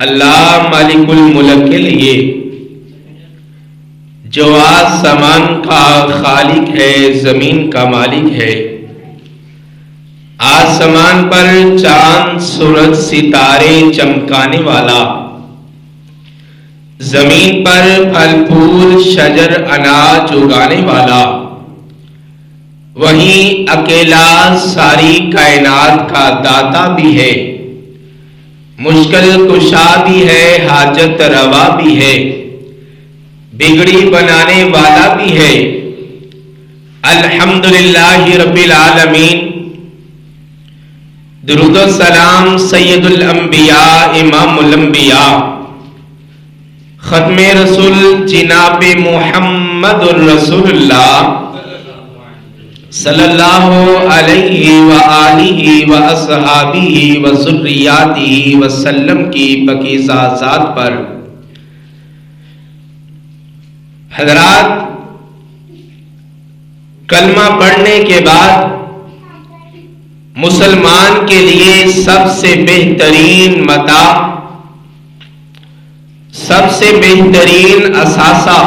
اللہ مالک الملک کے لیے جو آسمان کا خالق ہے، زمین کا مالک ہے، آسمان پر چاند سورج ستارے چمکانے والا، زمین پر پھل پھول شجر اناج اگانے والا، وہیں اکیلا ساری کائنات کا داتا بھی ہے، مشکل کشا بھی ہے، حاجت روا بھی ہے، بگڑی بنانے والا بھی ہے۔ الحمدللہ رب العالمین، درود و سلام سید الانبیاء امام الانبیاء ختم رسول جناب محمد الرسول اللہ صلی اللہ علیہ وآلہ واصحابہ وذریاتہ وسلم کی پاکیزہ ذات پر۔ حضرات، کلمہ پڑھنے کے بعد مسلمان کے لیے سب سے بہترین متاع، سب سے بہترین اثاثہ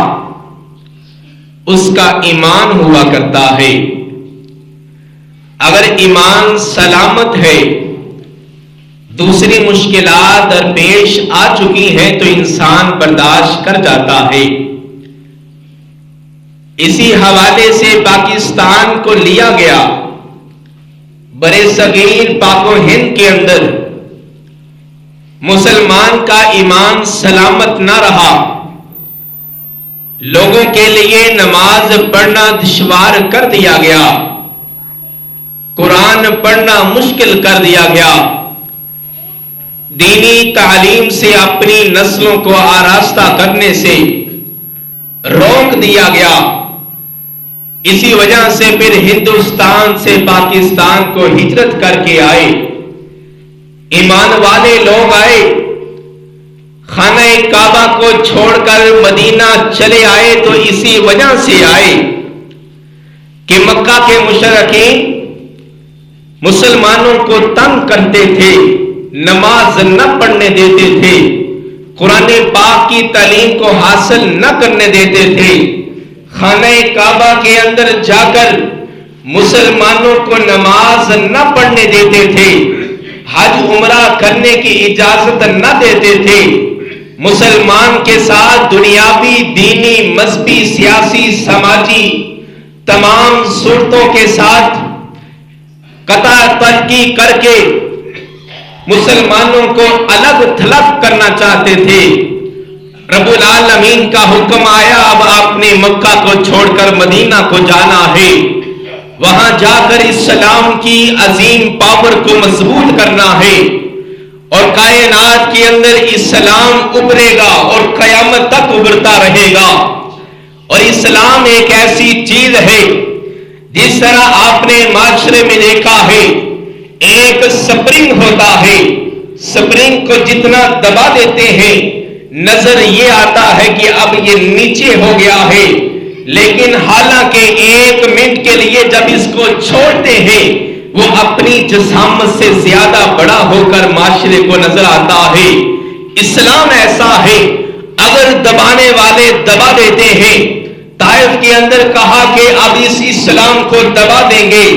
اس کا ایمان ہوا کرتا ہے۔ اگر ایمان سلامت ہے، دوسری مشکلات درپیش آ چکی ہیں تو انسان برداشت کر جاتا ہے۔ اسی حوالے سے پاکستان کو لیا گیا، برے صغیر پاک و ہند کے اندر مسلمان کا ایمان سلامت نہ رہا، لوگوں کے لیے نماز پڑھنا دشوار کر دیا گیا، قرآن پڑھنا مشکل کر دیا گیا، دینی تعلیم سے اپنی نسلوں کو آراستہ کرنے سے روک دیا گیا۔ اسی وجہ سے پھر ہندوستان سے پاکستان کو ہجرت کر کے آئے، ایمان والے لوگ آئے، خانہ کعبہ کو چھوڑ کر مدینہ چلے آئے تو اسی وجہ سے آئے کہ مکہ کے مشرکین مسلمانوں کو تنگ کرتے تھے، نماز نہ پڑھنے دیتے تھے، قرآن پاک کی تعلیم کو حاصل نہ کرنے دیتے تھے، خانہ کعبہ کے اندر جا کر مسلمانوں کو نماز نہ پڑھنے دیتے تھے، حج عمرہ کرنے کی اجازت نہ دیتے تھے، مسلمان کے ساتھ دنیاوی، دینی، مذہبی، سیاسی، سماجی تمام صورتوں کے ساتھ قطع ترقی کر کے مسلمانوں کو الگ تھلگ کرنا چاہتے تھے۔ رب العالمین کا حکم آیا، اب آپ نے مکہ کو چھوڑ کر مدینہ کو جانا ہے، وہاں جا کر اسلام کی عظیم پاور کو مضبوط کرنا ہے، اور کائنات کے اندر اسلام ابھرے گا اور قیامت تک ابھرتا رہے گا۔ اور اسلام ایک ایسی چیز ہے، جس طرح آپ نے معاشرے میں دیکھا ہے، ایک سپرنگ ہوتا ہے، سپرنگ کو جتنا دبا دیتے ہیں نظر یہ آتا ہے کہ اب یہ نیچے ہو گیا ہے، لیکن حالانکہ ایک منٹ کے لیے جب اس کو چھوڑتے ہیں وہ اپنی جسامت سے زیادہ بڑا ہو کر معاشرے کو نظر آتا ہے۔ اسلام ایسا ہے، اگر دبانے والے دبا دیتے ہیں، طائف کے اندر کہا کہ اب اس اسلام کو دبا دیں گے،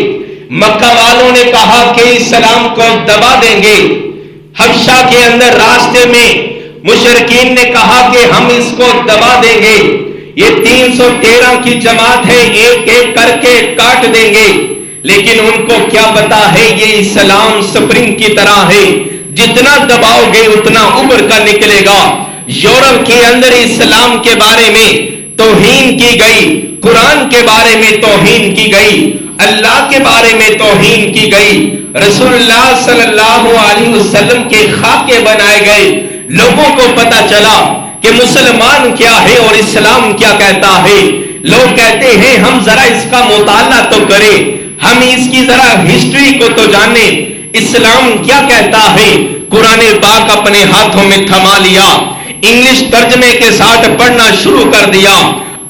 مکہ والوں نے کہا کہ اسلام کو دبا دیں گے، حبشہ کے اندر راستے میں مشرکین نے کہا کہ ہم اس کو دبا دیں گے، یہ 313 کی جماعت ہے، ایک ایک کر کے کاٹ دیں گے، لیکن ان کو کیا پتا ہے یہ اسلام سپرنگ کی طرح ہے، جتنا دباؤ گے اتنا ابھر کر نکلے گا۔ یورپ کے اندر اسلام کے بارے میں توہین کی گئی، قرآن کے بارے میں توہین کی گئی، اللہ کے بارے میں توہین کی گئی، رسول اللہ صلی اللہ علیہ وسلم کے خاکے بنائے گئے، لوگوں کو پتا چلا کہ مسلمان کیا ہے اور اسلام کیا کہتا ہے۔ لوگ کہتے ہیں ہم ذرا اس کا مطالعہ تو کریں، ہم اس کی ذرا ہسٹری کو تو جانیں، اسلام کیا کہتا ہے۔ قرآن پاک اپنے ہاتھوں میں تھما لیا، انگلش ترجمے کے ساتھ پڑھنا شروع کر دیا،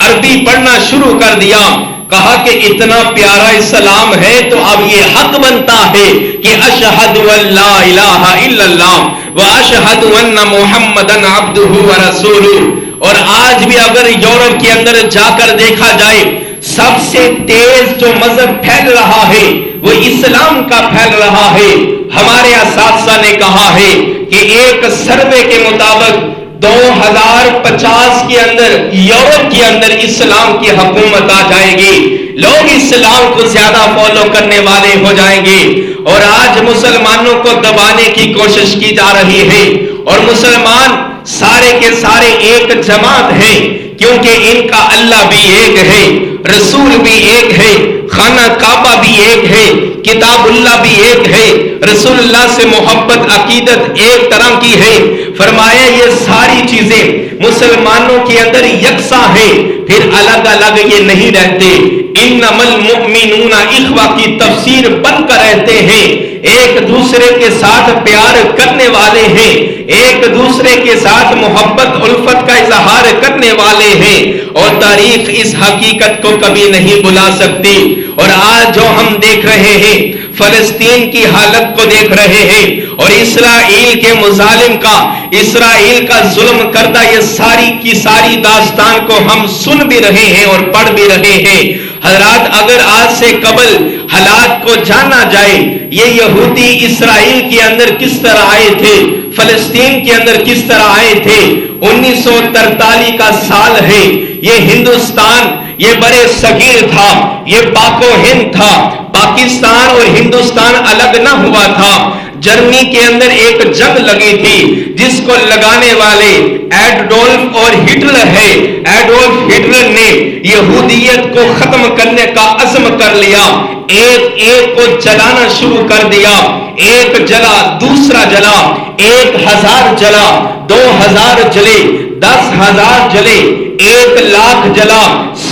عربی پڑھنا شروع کر دیا، کہا کہ اتنا پیارا اسلام ہے تو اب یہ حق بنتا ہے کہ اشہد ان لا الہ الا اللہ و اشہد ان محمدن عبدہ و رسولہ. اور آج بھی اگر یورپ کے اندر جا کر دیکھا جائے سب سے تیز جو مذہب پھیل رہا ہے وہ اسلام کا پھیل رہا ہے. ہمارے اساتذہ نے کہا ہے کہ ایک سروے کے مطابق 2050 کے اندر یورپ کے اندر اسلام کی حکومت آ جائے گی. لوگ اسلام کو زیادہ فالو کرنے والے ہو جائیں گے. اور آج مسلمانوں کو دبانے کی کوشش کی جا رہی ہے اور مسلمان سارے کے سارے ایک جماعت ہیں کیونکہ ان کا اللہ بھی ایک ہے, رسول بھی ایک ہے, خانہ کعبہ بھی ایک ہے, کتاب اللہ بھی ایک ہے, رسول اللہ سے محبت عقیدت ایک طرح کی ہے. فرمایا یہ ساری چیزیں مسلمانوں کے اندر یکساں ہیں, پھر الگ الگ یہ نہیں رہتے. انما المؤمنون اخوہ کی تفسیر بن کر رہتے ہیں, ایک دوسرے کے ساتھ پیار کرنے والے ہیں, ایک دوسرے کے ساتھ محبت الفت کا اظہار کرنے والے ہیں, اور تاریخ اس حقیقت کو کبھی نہیں بلا سکتی. اور آج جو ہم دیکھ رہے ہیں فلسطین کی حالت کو دیکھ رہے ہیں اور اسرائیل کے مظالم کا, اسرائیل کا ظلم کردہ یہ ساری کی ساری داستان کو ہم سن بھی رہے ہیں اور پڑھ بھی رہے ہیں. حضرات اگر آج سے قبل حالات کو جانا جائے یہ یہودی اسرائیل کے اندر کس طرح آئے تھے, فلسطین کے اندر کس طرح آئے تھے. 1943 کا سال ہے, یہ ہندوستان یہ برے صغیر تھا, یہ پاک و ہند تھا, پاکستان اور ہندوستان الگ نہ ہوا تھا. جرمنی کے اندر ایک جنگ لگی تھی جس کو لگانے والے ایڈولف اور ہٹلر ہے. ایڈولف ہٹلر نے یہودیت کو ختم کرنے کا عزم کر لیا, ایک ایک کو جلانا شروع کر دیا. ایک جلا, دوسرا جلا, 1000 جلا, 2000 جلے, 10,000 جلے, 1,00,000 جلا,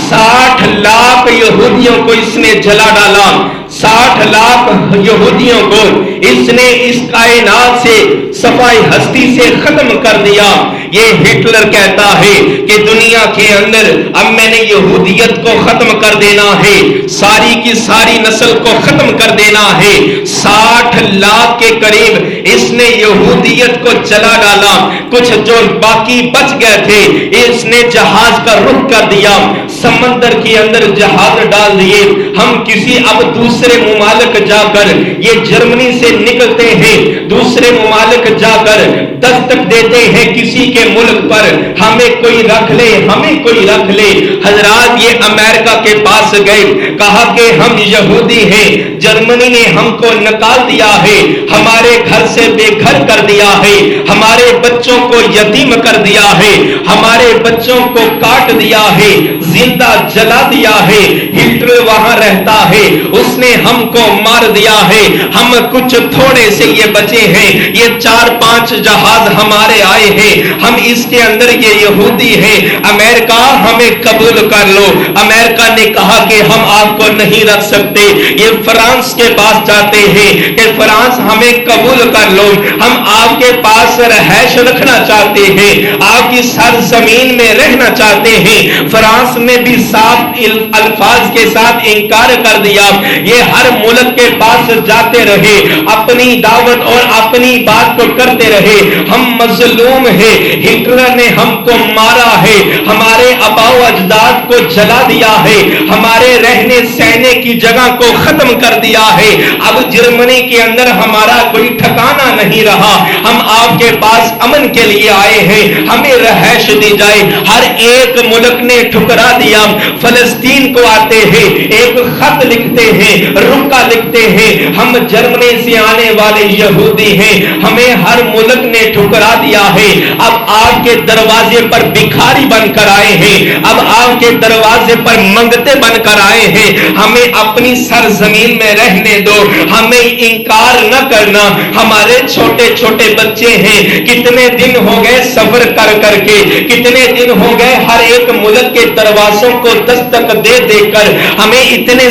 60 لاکھ یہودیوں کو اس نے جلا ڈالا. 60 لاکھ یہودیوں کو اس نے اس کائنات سے صفائی ہستی سے ختم کر دیا. یہ ہٹلر کہتا ہے کہ دنیا کے اندر اب میں نے یہودیت کو ختم کر دینا ہے, ساری کی ساری نسل کو ختم کر دینا ہے. 60 لاکھ کے قریب اس نے یہودیت کو جلا ڈالا. کچھ جو باقی بچ گئے تھے اس نے جہاز کا رخ کر دیا, سمندر کے اندر جہاز ڈال دیے. ہم کسی اب دوسرے ممالک جا کر, یہ جرمنی سے نکلتے ہیں, دوسرے ممالک جا کر دستک دیتے ہیں کسی کے ملک پر, ہمیں کوئی رکھ لے, ہمیں کوئی رکھ لے. حضرات یہ امریکہ کے پاس گئے, کہا کہ ہم یہودی ہیں, جرمنی نے ہم کو نکال دیا ہے, ہمارے گھر سے بے گھر کر دیا ہے, ہمارے بچوں کو یتیم کر دیا ہے, ہمارے بچوں کو کاٹ دیا ہے, زندہ جلا دیا ہے. ہٹلر وہاں رہتا ہے, اس نے ہم کو مار دیا ہے. ہم کچھ تھوڑے سے یہ بچے ہیں, یہ 4-5 جہاز ہمارے آئے ہیں, ہم اس کے اندر یہ یہودی ہیں. امریکہ ہمیں قبول کر لو. امریکہ نے کہا کہ ہم آپ کو نہیں رکھ سکتے. یہ فرانس کے پاس جاتے ہیں کہ فرانس ہمیں قبول کر لو, ہم آپ کے پاس رہائش رکھنا چاہتے ہیں, آپ کی سرزمین میں رہنا چاہتے ہیں. فرانس نے بھی صاف الفاظ کے ساتھ انکار کر دیا. یہ ہر ملک کے پاس جاتے رہے, اپنی دعوت اور اپنی بات کو کرتے رہے. ہم مظلوم ہیں, ہٹلر نے ہم کو مارا ہے, ہمارے آباء و اجداد کو جلا دیا ہے, ہمارے رہنے سہنے کی جگہ کو ختم کر دیا ہے. اب جرمنی کے اندر ہمارا کوئی ٹھکانہ نہیں رہا. ہم آپ کے پاس امن کے لیے آئے ہیں, ہمیں رہائش دی جائے. ہر ایک ملک نے ٹھکرا دیا. فلسطین کو آتے ہیں, ایک خط لکھتے ہیں, رکا لکھتے ہیں, ہم جرمنی سے آنے والے یہودی ہیں, ہمیں ہر ملک نے ٹھکرا دیا ہے. اب آپ کے دروازے پر بھکاری بن کر آئے ہیں, اب آپ کے دروازے پر منگتے بن کر آئے ہیں. ہمیں اپنی سرزمین میں رہنے دو, ہمیں انکار نہ کرنا. ہمارے چھوٹے چھوٹے بچے ہیں, کتنے دن ہو گئے سفر کر کر کے, کتنے دن ہو گئے ہر ایک ملک کے دروازوں کو دستک دے دے کر, ہمیں اتنے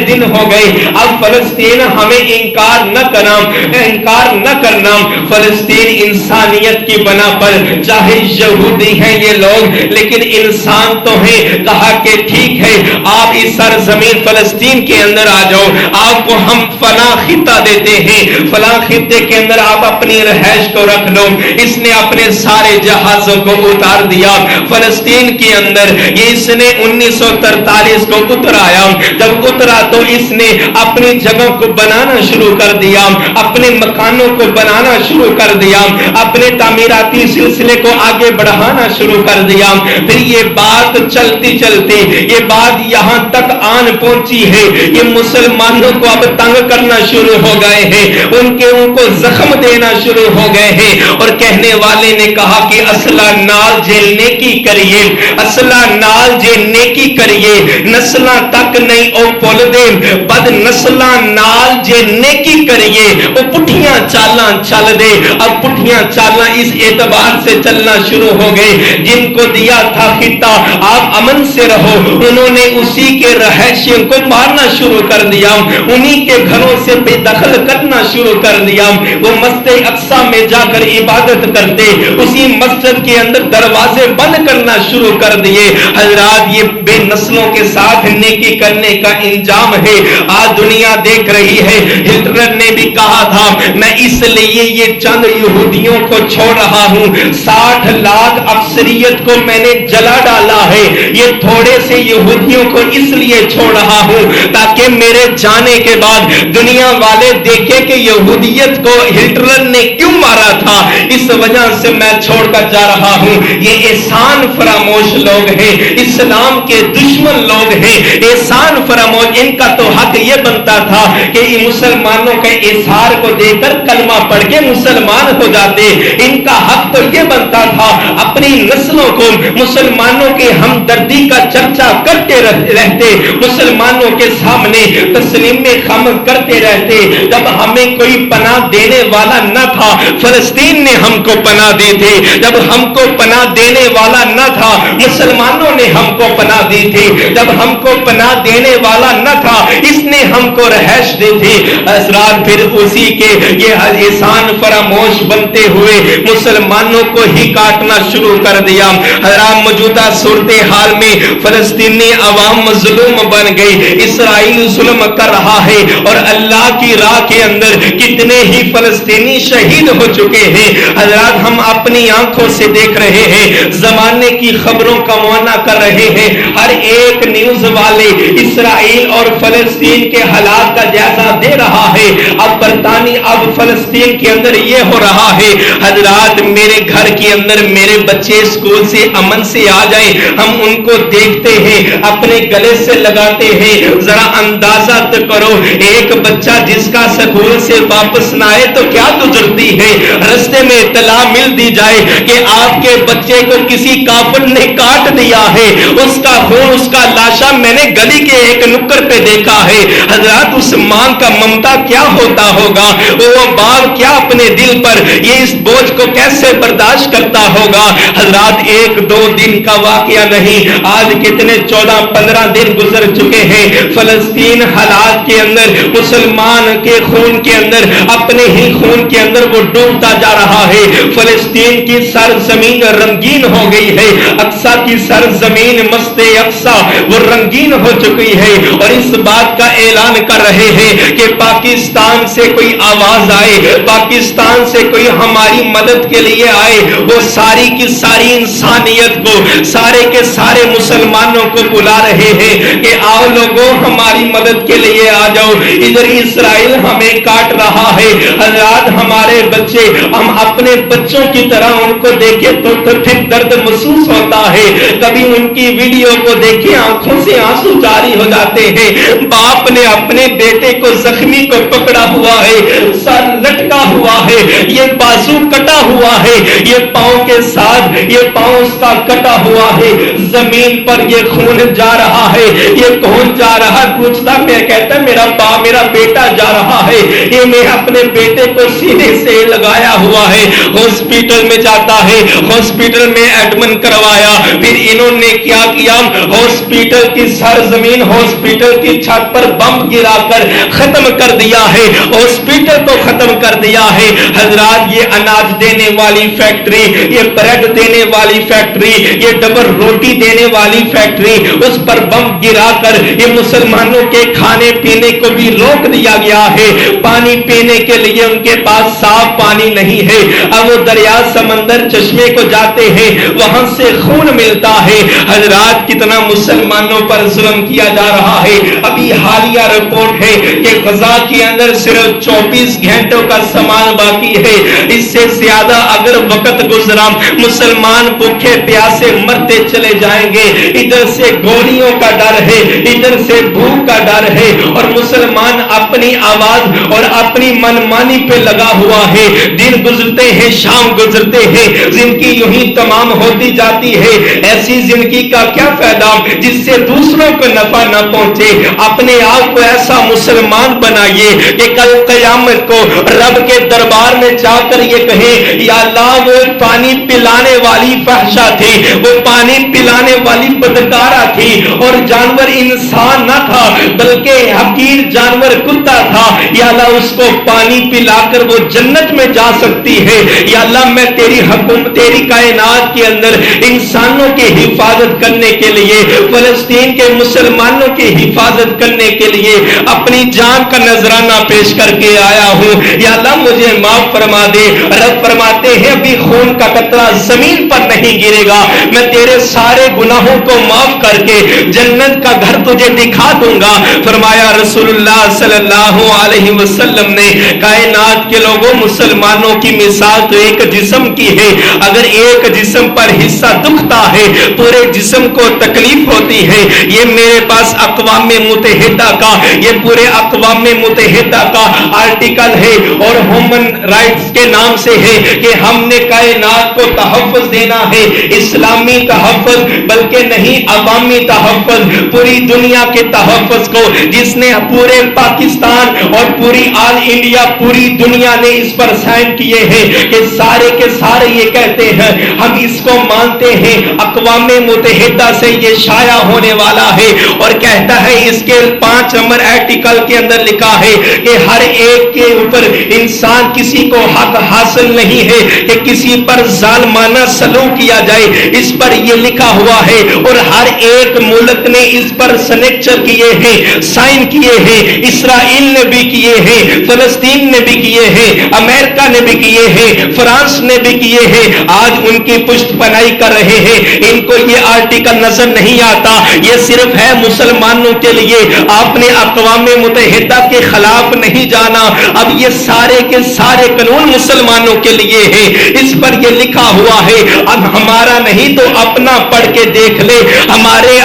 دن ہو گئے. اب فلسطین ہمیں انکار نہ کرنا. فلسطین انسانیت کی بنا پر چاہے یہودی ہیں یہ لوگ لیکن انسان تو ہیں. کہا کہ ٹھیک ہے آپ اس سرزمین فلسطین کے اندر آ جاؤ, آپ کو ہم فلاں خطہ دیتے ہیں, فلاں خطے کے اندر آپ اپنی رہائش کو رکھ لو. اس نے اپنے سارے جہازوں کو اتار دیا فلسطین کے اندر. یہ اس نے 1943 کو اترایا. جب اترا تو اس نے اپنی جگہ کو بنانا شروع کر دیا, اپنے مکانوں کو بنانا شروع کر دیا, اپنے تعمیراتی سلسلے کو آگے بڑھانا شروع کر دیا. پھر یہ بات چلتی چلتی یہ بات یہاں تک آن پہنچی ہے, یہ مسلمانوں کو اب تنگ کرنا شروع ہو گئے ہیں, ان کو زخم دینا شروع ہو گئے ہیں. اور کہنے والے نے کہا کہ اصلہ نال جے نیکی کریے, اصلہ نال جے نیکی کریے, نسلاں تک نہیں او پل دے, بد نسلاں نال جے نیکی کریے او پٹھیاں چالاں چل دے. اب پٹھیاں چالاں اس اعتبار سے چلنا شروع ہو گئے, جن کو دیا تھا خطہ آپ امن سے رہو, انہوں نے اسی کے رہائشیوں کو مارنا شروع کر دیا, انہی کے گھروں سے بے دخل کرنا شروع کر دیا. وہ مسجد اقصی میں جا کر عبادت کرتے, اسی مسجد کے اندر دروازے بند کرنا شروع کر دیے. حضرات یہ بے نسلوں کے ساتھ نیکی کرنے کا انجام ہے. آج دنیا دیکھ رہی ہے. ہٹلر نے بھی کہا تھا میں اس لیے یہ چند یہودیوں کو چھوڑ رہا ہوں, 60 لاکھ اکثریت کو میں نے جلا ڈالا ہے, یہ تھوڑے سے یہودیوں کو اس لیے چھوڑ رہا ہوں تاکہ میرے جانے کے بعد دنیا والے دیکھیں کہ یہودیت کو ہٹلر نے کیوں مارا تھا, اس وجہ سے میں چھوڑ کر جا رہا ہوں. یہ احسان فراموش لوگ ہیں, اسلام کے دشمن لوگ ہیں, احسان فراموش. ان کا تو حق یہ بنتا تھا کہ مسلمانوں کے اظہار کو دیکھ کر کلمہ پڑھ کے مسلمان ہو جاتے. ان کا حق تو یہ بنتا تھا اپنی نسلوں کو مسلمانوں کے ہمدردی کا چرچا کرتے رہتے, مسلمانوں کے سامنے تسلیم خم کرتے رہتے. جب ہمیں کوئی پناہ دینے والا نہ تھا, فلسطین نے ہم کو پناہ دی تھی. جب ہم کو پناہ دینے والا نہ تھا, مسلمانوں نے ہم کو پناہ دی تھی. جب ہم کو پناہ دینے والا نہ تھا, اس نے ہم کو رہائش دی تھی. حضرات پھر اسی کے یہ احسان فراموش بنتے ہوئے مسلمانوں کو ہی کاٹنا شروع کر دیا. حضرات موجودہ صورتحال میں فلسطینی عوام مظلوم بن گئی, اسرائیل ظلم کر رہا ہے, اور اللہ کی راہ کے اندر کتنے ہی فلسطینی شہید ہو چکے ہیں. حضرات ہم اپنی آنکھوں سے دیکھ رہے ہیں, زمانے کی خبروں کا معائنہ کر رہے ہیں. ہر ایک نیوز والے اسرائیل اور فلسطین کے حالات کا جائزہ دے رہا ہے. اب برطانیہ اب فلسطین کے اندر یہ ہو رہا ہے. حضرات میرے گھر کے اندر میرے بچے اسکول سے امن سے آ جائیں, ہم ان کو دیکھتے ہیں, اپنے گلے سے لگاتے ہیں. ذرا اندازہ تو کرو, ایک بچہ جس کا سکول سے واپس نہ آئے تو کیا گزرتی ہے. رستے میں اطلاع مل دی جائے کہ آپ کے بچے کو کسی کافر نے کاٹ دیا ہے, اس کا خون اس کا لاشا میں نے گلی کے ایک نکر پہ دیکھا ہے. حضرات اس ماں کا ممتا کیا ہوتا ہوگا, وہ باپ کیا اپنے دل پر یہ اس بوجھ کو کیسے برداشت کرتا ہوگا. حضرات ایک دو دن کا واقعہ نہیں, آج کتنے 14-15 دن گزر چکے ہیں. فلسطین حالات کے اندر مسلمان کے خون کے اندر, اپنے ہی خون کے اندر وہ ڈوبتا جا رہا ہے. فلسطین کی سرزمین رنگین ہو گئی ہے, اقصی کی سرزمین مسجد اقصی وہ رنگین ہو چکی ہے. اور اس بات کا اعلان کر رہے ہیں کہ پاکستان سے کوئی آواز آئے, پاکستان سے کوئی ہماری مدد کے لیے آئے, وہ ساری کی ساری انسانیت کو, سارے کے سارے مسلمانوں کو بلا رہے ہیں کہ آؤ لوگوں ہماری مدد کے لیے آ جاؤ. ادھر اسرائیل ہمیں کاٹ رہا ہے. حضرات ہمارے بچے, ہم اپنے بچوں کی طرح ان کو دیکھیں تو پھر درد محسوس ہوتا ہے. کبھی ان کی ویڈیو کو دیکھیں آنکھوں سے آنسو جاری ہو جاتے ہیں. باپ نے اپنے بیٹے کو زخمی کو پکڑا ہوا ہے, سر لٹکا ہوا ہے, یہ بازو کٹا ہوا ہے, یہ پاؤں کے ساتھ یہ پاؤں اس کا کٹا ہوا ہے, زمین پر یہ خون جا رہا ہے. یہ کون جا رہا پوچھتا, میں کہتا میرا باپ میرا بیٹا جا رہا ہے. یہ میں اپنے بیٹے کو سینے سے لگایا ہوا ہے, ہاسپٹل میں جاتا ہے, ہاسپٹل میں ایڈمٹ کروایا. پھر انہوں نے کیا کیا, ہاسپٹل کی سرزمین, ہاسپٹل کی چھت سڑک پر بم گرا کر ختم کر دیا ہے, ہاسپٹل کو ختم کر دیا ہے. حضرات یہ اناج دینے والی فیکٹری, یہ بریڈ دینے والی فیکٹری, یہ ڈبل روٹی دینے والی فیکٹری, اس پر بم گرا کر یہ مسلمانوں کے کھانے پینے کو بھی روک دیا گیا ہے. پانی پینے کے لیے ان کے پاس صاف پانی نہیں ہے. اب وہ دریا سمندر چشمے کو جاتے ہیں, وہاں سے خون ملتا ہے. حضرات کتنا مسلمانوں پر ظلم کیا جا رہا ہے. ابھی حالیہ رپورٹ ہے کہ غزہ کے اندر صرف 24 گھنٹوں کا سامان باقی ہے. اس سے زیادہ اگر وقت گزرا مسلمان بھوکے پیاسے مرتے چلے جائیں گے. ادھر سے گولیوں کا ڈر ہے, ادھر سے بھوک کا ڈر ہے, اور مسلمان اپنی آواز اور اپنی منمانی پہ لگا ہوا ہے. دن گزرتے ہیں, شام گزرتے ہیں, زندگی یوں ہی تمام ہوتی جاتی ہے. ایسی زندگی کا کیا فائدہ جس سے دوسروں کو نفع نہ پہنچے. اپنے آپ کو ایسا مسلمان بنائیے کہ کل قیامت کو رب کے دربار میں جا کر یہ کہیں, یا اللہ وہ پانی پلانے والی فحشہ تھی, وہ پانی پلانے والی بدکارہ تھی, اور جانور انسان نہ تھا بلکہ حقیر جانور کتا تھا. یا اللہ اس کو پانی پلا کر وہ جنت میں جا سکتی ہے. یا اللہ میں تیری حکم تیری کائنات کے اندر انسانوں کی حفاظت کرنے کے لیے, فلسطین کے مسلمانوں کی حفاظت کرنے کے لیے اپنی جان کا نذرانہ پیش کر کے آیا ہوں. یا اللہ مجھے معاف فرما دے. رب فرماتے ہیں ابھی خون کا قطرہ زمین پر نہیں گرے گا, میں تیرے سارے گناہوں کو معاف کر کے جنت کا گھر تجھے دکھا دوں گا. فرمایا رسول اللہ صلی اللہ علیہ وسلم نے, کائنات کے لوگوں مسلمانوں کی مثال تو ایک جسم کی ہے. اگر ایک جسم پر حصہ دکھتا ہے پورے جسم کو تکلیف ہوتی ہے. یہ میرے پاس اقوام متحدہ کا, یہ پورے اقوام متحدہ کا آرٹیکل ہے اور ہیومن رائٹس کے نام سے ہے کہ ہم نے کائنات کو تحفظ دینا ہے. اسلامی تحفظ بلکہ نہیں, عوامی تحفظ, پوری دنیا کے تحفظ کو, جس نے پورے پاکستان اور پوری آل انڈیا پوری دنیا نے اس پر سائن کیے ہیں کہ سارے کے سارے یہ کہتے ہیں ہم اس کو مانتے ہیں. اقوام متحدہ سے یہ شائع ہونے والا ہے اور کہتا ہے اس کے 5 نمبر آرٹیکل کے اندر لکھا ہے کہ ہر ایک کے اوپر انسان کسی کو حق حاصل نہیں ہے کہ کسی پر ظالمانہ سلوک کیا جائے. اس پر یہ لکھا ہوا ہے اور ہر ایک ملک نے اس پر سنیکچر کیے ہیں, سائن کیے ہیں. اسرائیل نے بھی کیے ہیں, فلسطین نے بھی کیے ہیں, امریکہ نے بھی کیے ہیں, فرانس نے بھی کیے ہیں. آج ان کی پشت پناہی کر رہے ہیں. ان کو یہ آرٹیکل نظر نہیں آتا. یہ صرف ہے مسلمانوں کے لیے. آپ نے اقوام متحدہ کے خلاف نہیں جانا. اب یہ سارے کے سارے قانون مسلمانوں کے لیے ہیں. اس پر یہ لکھا ہوا ہے. اب ہمارا نہیں تو اپنا پڑھ کے دیکھ لے. ہمارے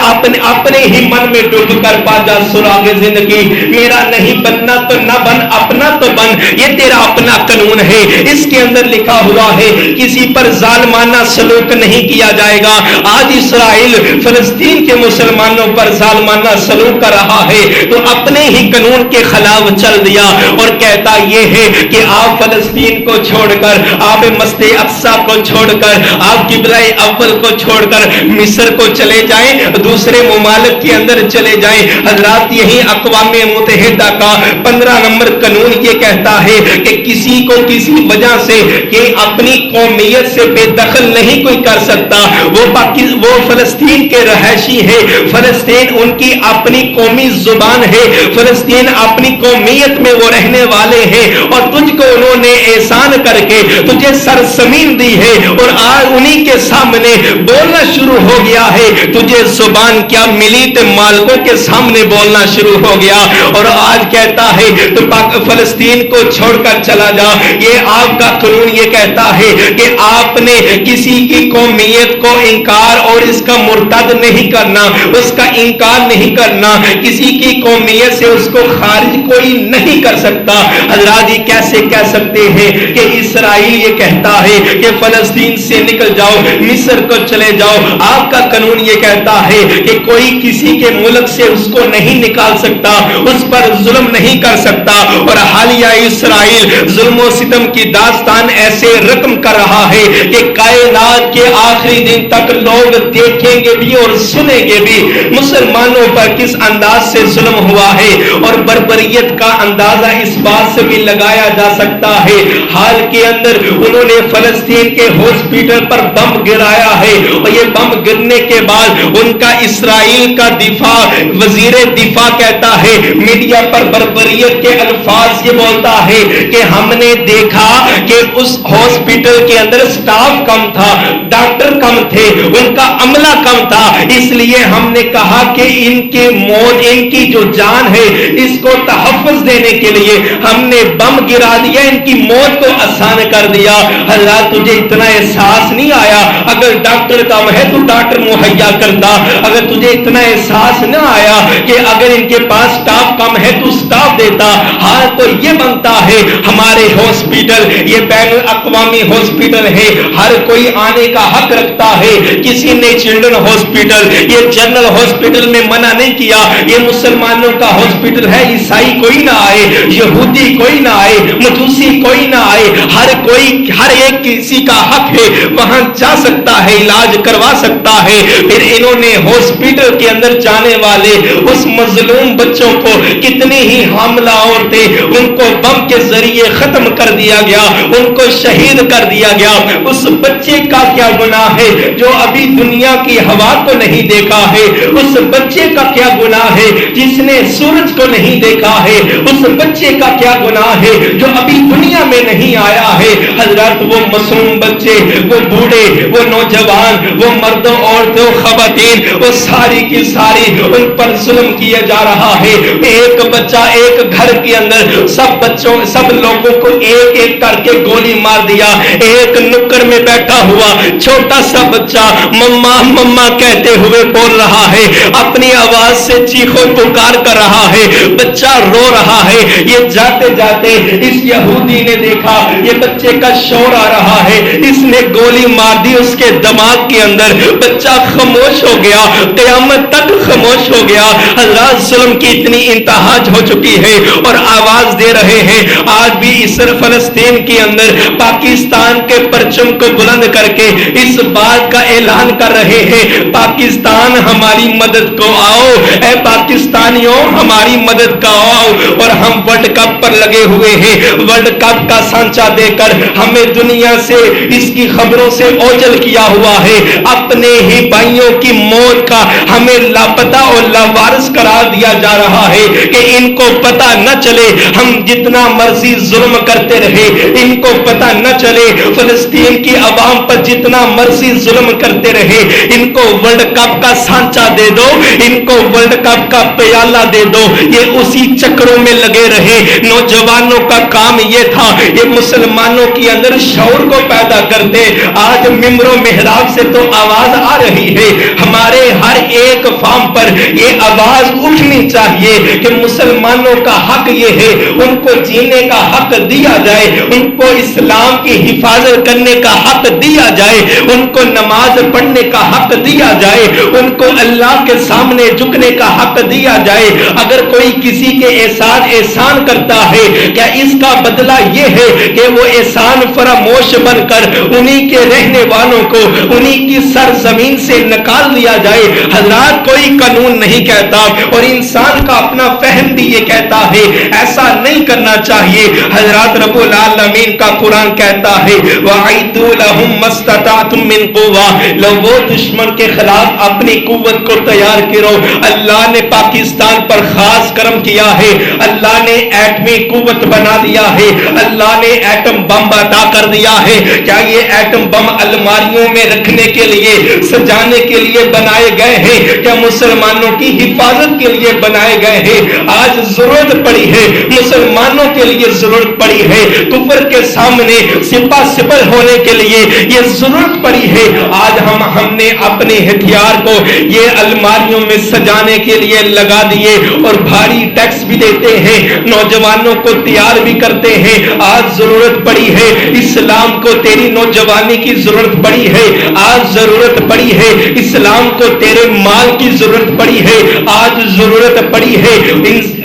اپنے ہی من میں ڈوب کر پا جا سراغ زندگی. میرا نہیں بننا تو نہ بن, اپنا تو بن. یہ تیرا اپنا قانون ہے. اس کے اندر لکھا ہوا ہے کسی پر ظالمانہ سلوک نہیں کیا جائے گا. آج اسرائیل فلسطین کے مسلمانوں پر ظالمانہ سلوک کر رہا ہے تو اپنے ہی قانون کے خلاف چل دیا اور کہتا یہ ہے کہ آپ فلسطین کو چھوڑ کر, آپ مسجد اقصی کو چھوڑ کر, آپ قبلہ اول کو چھوڑ کر مصر کو چلے جائیں, دوسرے ممالک کے اندر چلے جائیں. حضرات یہی اقوام متحدہ کا 15 نمبر قانون یہ کہتا ہے کہ کسی کو کسی وجہ سے کہ اپنی قومیت سے بے دخل نہیں کوئی کر سکتا. وہ فلسطین کے رہائشی ہے, فلسطین ان کی اپنی قومی زبان ہے, فلسطین اپنی قومیت میں وہ رہنے والے ہیں اور تجھ کو انہوں نے احسان کر کے تجھے سرزمین دی ہے اور آج انہی کے سامنے بولنا شروع ہو گیا ہے. تجھے زبان کیا ملی تو مالکوں کے سامنے بولنا شروع ہو گیا اور آج کہتا ہے تو فلسطین کو چھوڑ کر چلا جا. یہ آپ کا قانون یہ کہتا ہے کہ آپ نے کسی کی قومیت کو انکار اور اس کا مرتد نہیں کرنا, اس کا انکار نہیں کرنا. کسی کی قومیت سے اس کو خارج کوئی نہیں کر سکتا. حضرات یہ کیسے کہہ سکتے ہیں کہ اسرائیل یہ کہتا ہے کہ فلسطین سے نکل جاؤ, مصر کو چلے جاؤ. آپ کا قانون یہ کہتا ہے کہ کوئی کسی کے ملک سے اس کو نہیں نکال سکتا, اس پر ظلم نہیں کر سکتا. اور حالیہ اسرائیل ظلم و ستم کی داستان ایسے رقم کر رہا ہے کہ کائنات کے آخری دن تک لوگ دیکھیں گے بھی اور سنیں گے بھی مسلمانوں پر کس انداز انداز سے ظلم ہوا ہے، اور بربریت کا اندازہ اس بات سے بھی لگایا جا سکتا ہے حال کے اندر انہوں نے فلسطین کے ہاسپٹل پر بم گرایا ہے، اور یہ بم گرنے کے بعد ان کا اسرائیل کا دفاع وزیر دفاع کہتا ہے، میڈیا پر بربریت کے الفاظ یہ بولتا ہے کہ ہم نے دیکھا کہ اس ہاسپٹل کے اندر سٹاف کم تھا، ڈاکٹر کم تھے، ان کا عملہ کم تھا، اس لیے ہم نے کہا کہ ان کے موت، ان کی جو جان ہے اس کو تحفظ دینے کے لیے ہم نے بم گرا دیا، ان کی موت کو آسان کر دیا۔ حضرات تجھے اتنا احساس نہیں آیا؟ اگر ڈاکٹر کم ہے تو ڈاکٹر مہیا کرتا، اگر تجھے اتنا احساس نہ آیا کہ اگر ان کے پاس سٹاف کم ہے تو سٹاف دیتا؟ حال تو یہ بنتا ہے ہمارے ہاسپٹل یہ بین الاقوامی ہاسپٹل ہے، ہر کوئی آنے کا حق رکھتا ہے، کسی نے چلڈرن ہاسپٹل یہ جنرل ہاسپٹل میں منع نہیں کیا، یہ مسلمانوں کا ہاسپٹل ہے، عیسائی کوئی نہ آئے، یہودی کوئی نہ آئے، مجوسی کوئی نہ آئے، ہر کوئی، ہر ایک کسی کا حق ہے وہاں جا سکتا ہے، علاج کروا سکتا ہے۔ پھر انہوں نے ہاسپٹل کے اندر جانے والے اس مظلوم بچوں کو، کتنے ہی حاملہ عورتیں، ان کو بم کے ذریعے ختم کر دیا گیا، ان کو شہید کر دیا گیا۔ اس بچے کا کیا گناہ ہے جو ابھی دنیا کی ہوا کو نہیں دیکھا ہے؟ اس بچے کا کیا گناہ ہے جس نے سورج کو نہیں دیکھا ہے؟ اس بچے کا کیا گناہ ہے جو ابھی دنیا میں نہیں آیا ہے؟ حضرات وہ معصوم بچے، وہ بوڑھے، وہ نوجوان، وہ مرد و عورتیں، خواتین، وہ ساری کی ساری ان پر ظلم کیا جا رہا ہے۔ ایک بچہ ایک گھر کے اندر سب بچوں، سب لوگوں کو ایک ایک کر کے گولی مار دیا۔ ایک نکر میں بیٹھا ہوا چھوٹا سا بچہ مما مما کہتے ہوئے بول رہا ہے، اپنی آواز سے چیخو پکار کر رہا ہے، بچہ رو رہا ہے۔ یہ جاتے جاتے اس یہودی نے دیکھا یہ بچے کا شور آ رہا ہے، اس نے گولی مار دی اس کے دماغ کے اندر، بچہ خاموش ہو گیا، قیامت تک خاموش ہو گیا۔ حضرات ظلم کی اتنی انتہا ہو چکی ہے اور آواز دے رہے ہیں آج بھی اس فلسطین کے اندر پاکستان کے پرچم کو بلند کر کے اس بات کا اعلان کر رہے ہیں، پاکستان ہماری مدد کو آؤ، اے پاکستانیوں ہماری مدد کا آؤ۔ اور ہم ورلڈ کپ پر لگے ہوئے ہیں، ورلڈ کپ کا سانچہ دے کر ہمیں دنیا سے اس کی خبروں سے اوجھل کیا ہوا ہے، اپنے ہی بھائیوں کی موت کا ہمیں لاپتہ اور لاوارث قرار دیا جا رہا ہے کہ ان کو پتہ نہ چلے ہم جتنا مرضی ظلم کرتے رہے، ان کو پتہ نہ چلے فلسطین کی عوام پر جتنا مرضی ظلم کرتے رہے، ان کو ورلڈ کپ کا سانچہ دے دو، ان کو ورلڈ کپ کا پیالہ دے دو، یہ اسی چکروں میں لگے رہے۔ نوجوانوں کا کام یہ تھا یہ مسلمانوں کے اندر شعور کو پیدا کرتے۔ آج ممبر و محراب سے تو آواز آ رہی ہے، ہمارے ہر ایک فارم پر یہ آواز اٹھنی چاہیے کہ مسلمانوں کا حق یہ ہے ان کو جینے کا حق دیا جائے، ان کو اسلام کی حفاظت کرنے کا حق دیا جائے، ان کو نماز پڑھنے کا حق دیا جائے، ان کو اللہ کے سامنے جھکنے کا حق دیا جائے۔ اگر کوئی کسی کے احسان کرتا ہے کیا اس کا بدلہ یہ ہے کہ وہ احسان فراموش بن کر انہی کے رہنے والوں کو انہی کی سرزمین سے نکال دیا جائے؟ حضرات کوئی قانون نہیں کہتا اور انسان کا اپنا فہم بھی یہ کہتا ہے ایسا نہیں کرنا چاہیے۔ حضرات رب العالمین کا قرآن کہتا ہے وَأَعِدُّوا لَهُم مَّا اسْتَطَعْتُم مِّن قُوَّةٍ، لو وہ دشمن کے خلاف اپنی قوت کو تیار کرو۔ اللہ نے پاکستان پر خاص کرم کیا ہے، اللہ نے ایٹمی قوت بنا دیا ہے، اللہ نے ایٹم بم عطا کر دیا ہے۔ کیا یہ ایٹم بم الماریوں میں رکھنے کے لیے، سجانے کے لیے بنائے گئے ہیں؟ کیا مسلمانوں کی حفاظت کے لیے بنائے گئے ہیں؟ آج ضرورت پڑی ہے، مسلمانوں کے لیے ضرورت پڑی ہے، کفر کے سامنے سپہ سپر ہونے کے لیے یہ ضرورت پڑی ہے۔ آج ہم نے اپنے ہتھیار کو یہ الماریوں میں سجانے کے لیے لگا دیے اور بھاری ٹیکس بھی دیتے ہیں، نوجوانوں کو تیار بھی کرتے ہیں۔ آج ضرورت پڑی ہے اسلام کو، تیری نوجوانی کی ضرورت پڑی ہے، آج ضرورت ضرورت پڑی ہے, اسلام کو تیرے مال کی ضرورت پڑی ہے, آج ضرورت پڑی ہے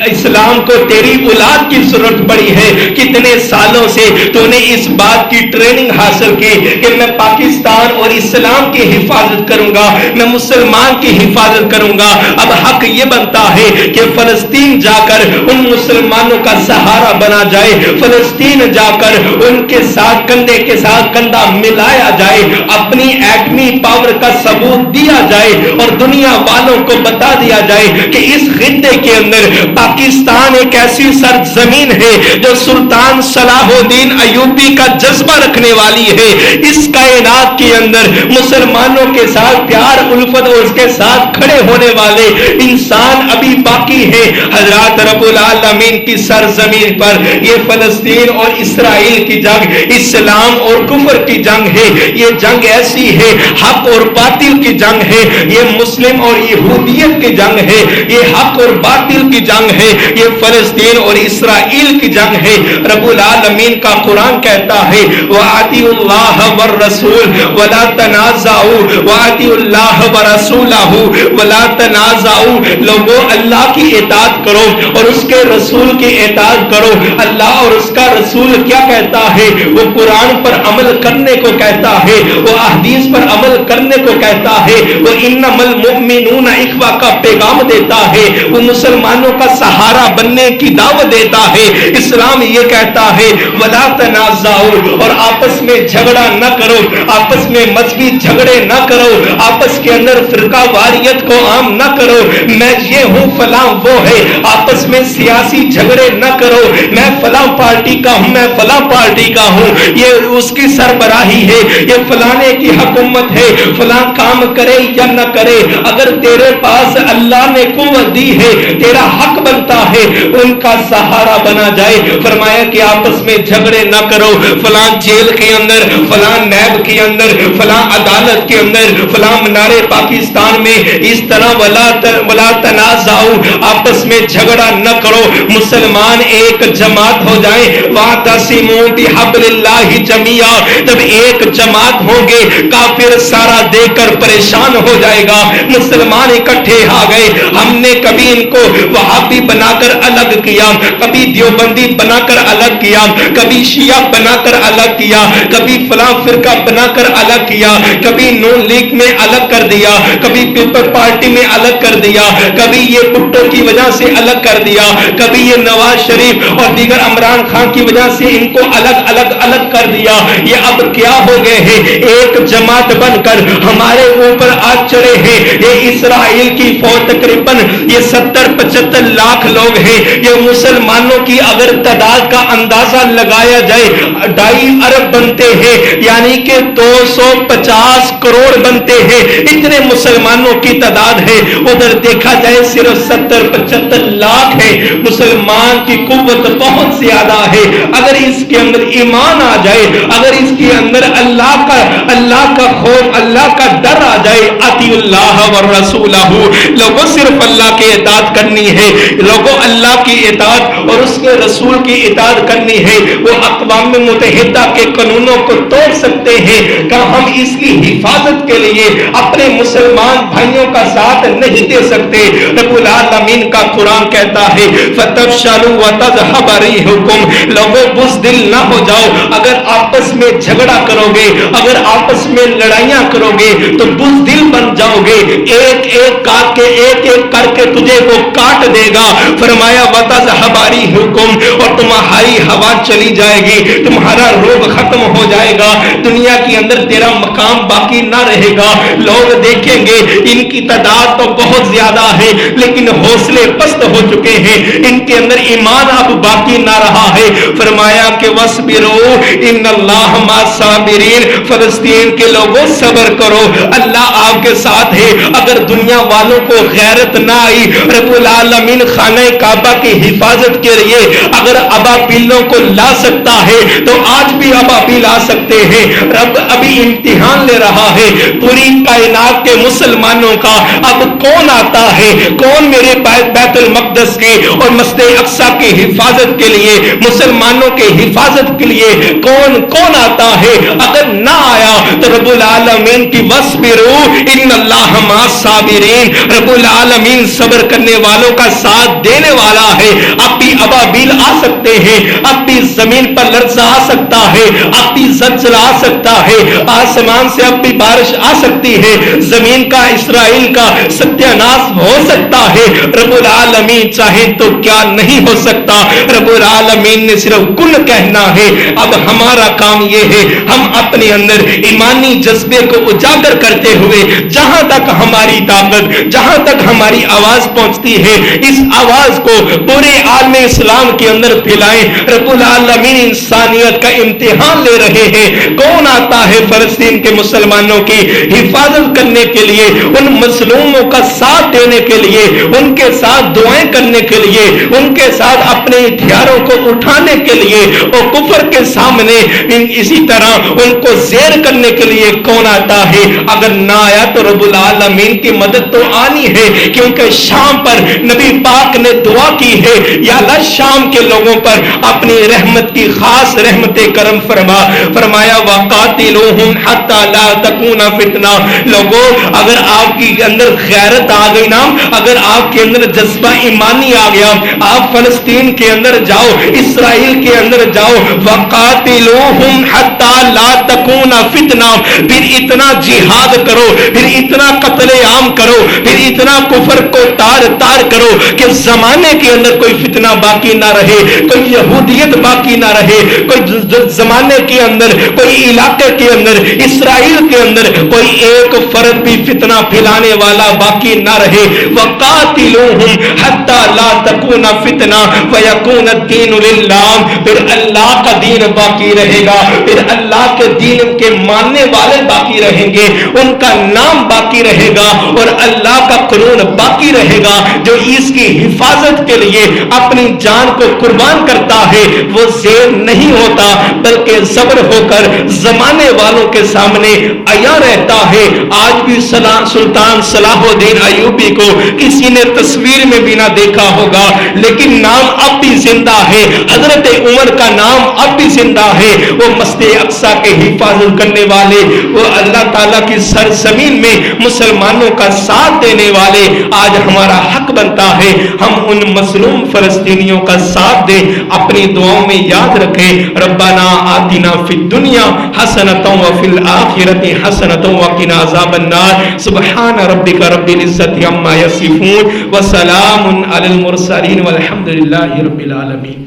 اسلام کو تیری اولاد کی ضرورت پڑی ہے. کتنے سالوں سے تو نے اس بات کی ٹریننگ حاصل کی کہ میں پاکستان اور اسلام کی حفاظت کروں گا, میں مسلمان کی حفاظت کروں گا. اب حق یہ بنتا ہے کہ فلسطین جا کر ان مسلمانوں کا سہارا بنا جائے, فلسطین جا کر ان کے ساتھ کندھے کے ساتھ کندھا ملایا جائے, اپنی ایٹمی پاور کا ثبوت دیا جائے اور دنیا والوں کو بتا دیا جائے کہ اس خطے کے اندر پاکستان ایک ایسی سرزمین ہے جو سلطان صلاح الدین ایوبی کا جذبہ رکھنے والی ہے. اس کائنات کے اندر مسلمانوں کے ساتھ پیار الفت اور اس کے ساتھ کھڑے ہونے والے انسان ابھی باقی ہے. حضرات رب العالمین کی سرزمین پر یہ فلسطین اور اسرائیل کی جنگ اسلام اور کفر کی جنگ ہے. یہ جنگ ایسی ہے, حق اور باطل کی جنگ ہے, یہ مسلم اور یہودیت کی جنگ ہے, یہ حق اور باطل کی جنگ ہے, یہ فلسطین اور اسرائیل کی جنگ ہے. رب العالمین کا قرآن کہتا ہے وَأَطِیعُوا اللَّهَ وَالرَّسُولَ وَلَا تَنَازَعُوا وَأَطِیعُوا اللَّهَ وَرَسُولَهُ وَلَا تَنَازَعُوا. لوگوں اللہ کی اطاعت کرو اور اس کے رسول کی اطاعت کرو. اللہ اور اس کا رسول کیا کہتا ہے؟ وہ قرآن پر عمل کرنے کو کہتا ہے, وہ احادیث پر عمل کرنے کو کہتا ہے, وہ انما المؤمنون اخوہ کا پیغام دیتا ہے, وہ مسلمانوں کا سہارا بننے کی دعوت دیتا ہے. اسلام یہ کہتا ہے ولا تنازعوا, اور آپس میں جھگڑا نہ کرو, آپس میں مذہبی جھگڑے نہ کرو, آپس کے اندر فرقہ واریت کو عام نہ کرو, میں یہ ہوں فلاں وہ ہے, آپس میں سیاسی جھگڑے نہ کرو, میں فلاں پارٹی کا ہوں میں فلاں پارٹی کا ہوں, یہ اس کی سربراہی ہے, یہ فلانے کی حکومت ہے, فلاں کام کرے یا نہ کرے, اگر تیرے پاس اللہ نے قوت دی ہے تیرا حق بنتا ہے ان کا سہارا بنا جائے. فرمایا کہ آپس میں جھگڑے نہ کرو, فلاں جیل کے اندر, فلاں نیب کے اندر, فلاں عدالت کے اندر, فلاں منارے پاکستان میں اس طرح ولا تنازعوا, آپس میں جھگڑا نہ کرو, مسلمان ایک جماعت ہو جائیں. واعتصموا بحبل اللہ جميعا, جب ایک جماعت ہوں گے کافر سارا دیکھ کر پریشان ہو جائے گا. مسلمان اکٹھے آ گئے, ہم نے کبھی ان کو وہابی بنا کر الگ کیا, کبھی دیوبندی بنا کر الگ کیا, کبھی شیعہ بنا کر الگ کیا, کبھی فلاں فرقہ بنا کر الگ کیا, کبھی نون لیگ میں الگ کر دیا, کبھی پیپل پارٹی میں الگ کر دیا, کبھی یہ بھٹو کی وجہ سے الگ کر دیا, کبھی یہ نواز شریف اور دیگر عمران خان کی وجہ سے ان کو الگ کر دیا. یہ اب کیا ہو گئے ہیں, ایک جماعت بن کر ہمارے اوپر آج چڑھے ہیں. یہ اسرائیل کی فوج تقریباً یہ 70-75 لاکھ لوگ ہیں. یہ مسلمانوں کی اگر تعداد کا اندازہ لگایا جائے 2.5 ارب بنتے ہیں, یعنی کہ 250 کروڑ بنتے ہیں. اتنے مسلمانوں کی تعداد ہے. ادھر دیکھا جائے صرف 70-75 لاکھ ہے. مسلمان کی قوت بہت زیادہ ہے. اگر اس کے اندر ایمان آ جائے, اگر اس کے اندر اللہ کا خوف, اللہ کا ڈر آ جائے, اطیعوا اللہ والرسولہ, لوگوں صرف اللہ کی اطاعت کرنی ہے, لوگوں اللہ کی اطاعت اور اس کے رسول کی اطاعت کرنی ہے. وہ اقوام متحدہ کے قانونوں کو توڑ سکتے ہیں, کہ ہم اس کی حفاظت کے لیے اپنے مسلمان بھائیوں کا ساتھ نہیں دے سکتے. رب العالمین کا قرآن کہتا ہے فَتَفْشَلُوا وَتَذْهَبَ رِيحُكُمْ, لوگوں بزدل نہ ہو جاؤ. اگر آپس میں جھگڑا کرو گے, اگر آپس میں لڑائیاں کرو گے تو بزدل بن جاؤ گے. ایک کر کے تجھے وہ کاٹ دے گا. فرمایا وَتَذْهَبَ رِيحُكُمْ, اور تمہاری ہوا چلی جائے گی, تمہارا روب ختم ہو جائے گا, دنیا کے اندر تیرا مقام باقی نہ رہے گا. لوگ دیکھیں گے ان کی تعداد تو بہت زیادہ ہے لیکن حوصلے پست ہو چکے ہیں, ان کے اندر ایمان اب باقی نہ رہا ہے. فرمایا کہ وَاصْبِرُوا إِنَّ اللَّهَ مَعَ الصَّابِرِينَ, فلسطین کے لوگوں صبر کرو, اللہ آپ کے ساتھ ہے. اگر دنیا والوں کو غیرت نہ آئی, رب العالمین خانہ کعبہ کی حفاظت کے لیے اگر ابابیلوں کو لا سکتا ہے تو آج بھی ابابیل آ سکتے ہیں. رب ابھی امتحان لے رہا ہے پوری کائنات کے مسلمانوں کا. اب کون آتا ہے, کون میرے بیت المقدس کی اور مسجد اقصی کی حفاظت کے لیے, مسلمانوں کے حفاظت کے لیے کون آتا ہے. اگر نہ آیا تو رب العالمین العالمین کی وَاصْبِرُوا إِنَّ اللَّهَ مَعَ الصَّابِرِينَ، رب العالمین صبر کرنے والوں کا ساتھ دینے والا ہے۔ اب بھی ابابیل آ سکتے ہیں، اب بھی زمین پر لرزہ آ سکتا ہے، اب بھی زلزلہ آ سکتا ہے، آسمان سے اب بھی بارش آ سکتی ہے، زمین کا اسرائیل کا ستیہ ناش ہو سکتا ہے۔ رب العالمین چاہے تو کیا نہیں ہو سکتا، رب العالمین نے صرف کن کہنا ہے۔ اب ہمارا کام یہ ہے، ہم اپنے اندر ایمانی جذبے کو اجاگر کرتے ہوئے جہاں تک ہماری طاقت، جہاں تک ہماری آواز پہنچتی ہے، اس آواز کو پورے عالم اسلام کے اندر پھیلائیں۔ رب العالمین انسانیت کا امتحان لے رہے ہیں۔ کون آتا ہے فلسطین کے مسلمانوں کی حفاظت کرنے کے لیے، ان مظلوموں کا ساتھ دینے کے لیے، ان کے ساتھ دعائیں کرنے کے لیے، ان کے ساتھ اپنے ہتھیاروں کو اٹھانے کے لیے، اور کفر کے سامنے اسی طرح ان کو زیر کرنے کے لیے کون آتا ہے؟ اگر نہ آیا تو رب العالمین کی مدد تو آنی ہے، کیونکہ شام پر نبی پاک نے دعا کی ہے، یا اللہ شام کے لوگوں پر اپنی رحمت کی خاص رحمت کرم فرمایا وَقَاتِلُوهُمْ حَتَّى لَا تَكُونَ فِتْنَةٌ۔ لوگوں اگر آپ کے اندر غیرت آ گئی نا، اگر آپ کے اندر جذبہ ایمانی آ گیا، آپ فلسطین کے اندر جاؤ، اسرائیل کے اندر جاؤ، وَقَاتِلُوهُمْ حَتَّى لَا تَكُونَ فِتْنَةٌ، پھر اتنا جہاد کرو، پھر اتنا قتل عام کرو، پھر اتنا کفر کو تار تار کرو کہ زمانے کے اندر کوئی فتنہ باقی نہ رہے، کوئی یہودیت باقی نہ رہے، کوئی زمانے کے اندر، کوئی علاقے کے اندر، اسرائیل کے اندر کوئی ایک فرد بھی فتنہ پھیلانے والا باقی نہ رہے۔ وَقَاتِلُوهُمْ حَتَّى لَا تَكُونَ فِتْنَةٌ وَيَكُونَ الدِّينُ لِلَّهِ، پھر اللہ کا دین باقی رہے گا، پھر اللہ کے دین کے ماننے والے باقی رہیں گے، ان کا نام باقی رہے گا، اور اللہ کا قانون باقی رہے گا۔ جو اس کی حفاظت کے لیے اپنی جان کو قربان کرتا ہے وہ زیر نہیں ہوتا، بلکہ صبر ہو کر زمانے والوں کے سامنے عیاں رہتا ہے۔ آج بھی سلطان صلاح الدین ایوبی کو کسی نے تصویر میں بھی نہ دیکھا ہوگا، لیکن نام اب بھی زندہ ہے، حضرت عمر کا نام اب بھی زندہ ہے۔ وہ مسجد اقصی کے حفاظت کرنے والے، وہ اللہ تعالیٰ کی سرزمین میں مسلمانوں کا ساتھ دینے والے۔ آج ہمارا حق بنتا ہے ہم ان مظلوم فلسطینیوں کا ساتھ دیں، اپنی دعاؤں میں یاد رکھیں، ربنا آتنا فی الدنیا حسنۃ وفی الآخرۃ حسنۃ وقنا عذاب النار، سبحان ربک رب العزۃ عما یصفون وسلام علی المرسلین والحمد للہ رب العالمین۔